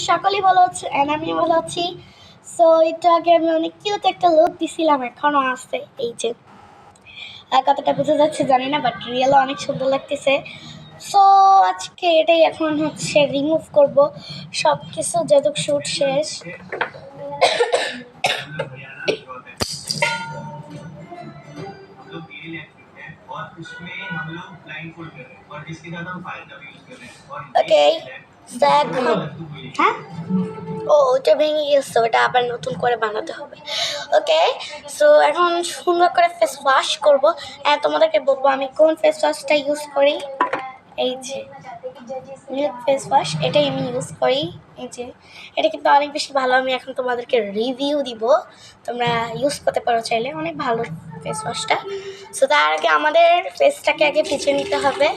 সকলেই ভালো আছে এন্ড আমি ভালো আছি। সো এটা আগে আমি অনেক কিউট একটা লুক দিছিলাম, এখনো আছে। এই যে কতটা বোঝা যাচ্ছে জানি না, বাট রিয়েল অনেক সুন্দর লাগতেছে। সো আজকে এটাই এখন হচ্ছে রিমুভ করব সব কিছু, যেহেতু শ্যুট শেষ। ওকে, হ্যাঁ, ও ওটা ভেঙে গেছে, ওটা আবার নতুন করে বানাতে হবে। ওকে, সো এখন সুন্দর করে ফেস ওয়াশ করবো। তোমাদেরকে বলবো আমি কোন ফেস ওয়াশটা ইউজ করি। এই যে মিল্ক ফেস ওয়াশ, এটাই আমি ইউজ করি। এই যে এটা কিন্তু অনেক বেশি ভালো, আমি এখন তোমাদেরকে রিভিউ দিব, তোমরা ইউজ করতে পারো চাইলে, অনেক ভালো ফেস ওয়াশটা। সো তার আগে আমাদের ফেসটাকে আগে পিছিয়ে নিতে হবে।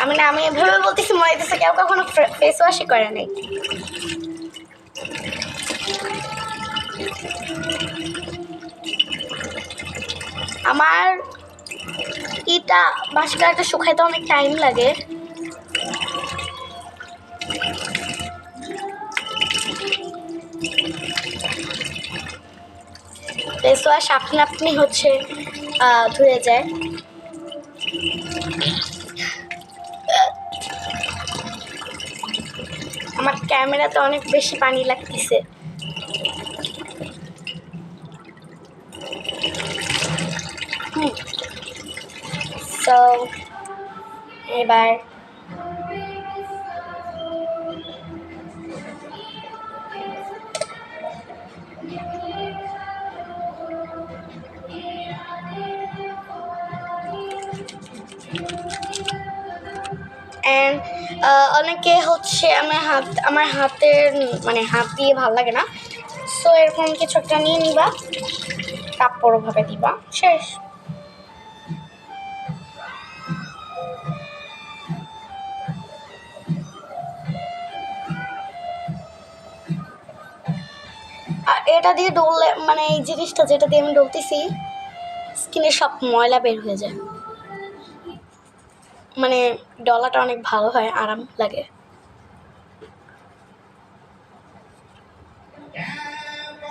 আমি এভাবে বলতেছি, মনে হইতেছে কেউ কখনো ফেস ওয়াশই করে নাই। আমার এটা মাস্কারাটা শুকাইতে অনেক টাইম লাগে। ফেস ওয়াশ আপনি আপনি হচ্ছে ধুয়ে যায়। আমার ক্যামেরাতে অনেক বেশি পানি লাগতেছে। সো এবার অনেকে হচ্ছে আমার হাতের মানে হাত দিয়ে ভালো লাগে না, সো এরকম কিছু একটা নিয়ে নিবা, কাপড়ভাবে দিবা, শেষ। আর এটা দিয়ে ডললে মানে এই জিনিসটা যেটা দিয়ে আমি ডলতেছি, স্কিনের সব ময়লা বের হয়ে যায়, মানে ডলাটা অনেক ভালো হয়, আরাম লাগে।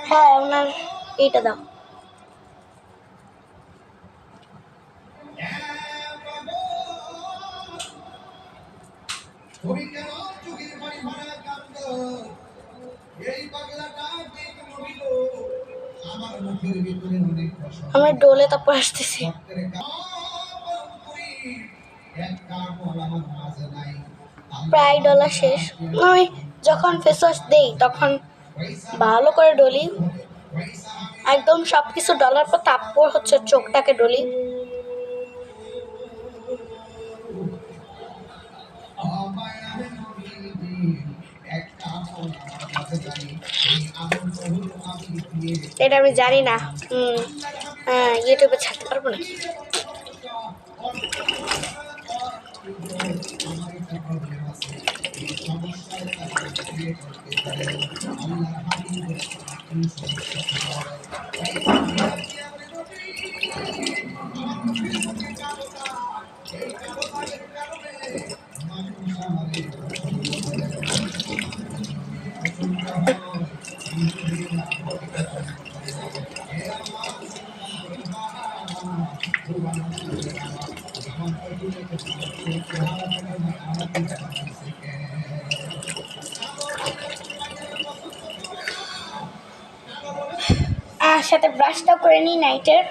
হ্যাঁ, ওনার এইটা দাও। আমার ডোলে তারপর আসতেছি। প্রায় ডলা শেষ। আমি যখন ফেস ওয়াশ দিই তখন ভালো করে ডলি, একদম সব কিছু ডলার পর তারপর হচ্ছে চোখটাকে ডলি। এটা আমি জানি না, ইউটিউবে ছাড়তে পারবো নাকি। সাথে ব্রাশটাও করে নিই নাইটের।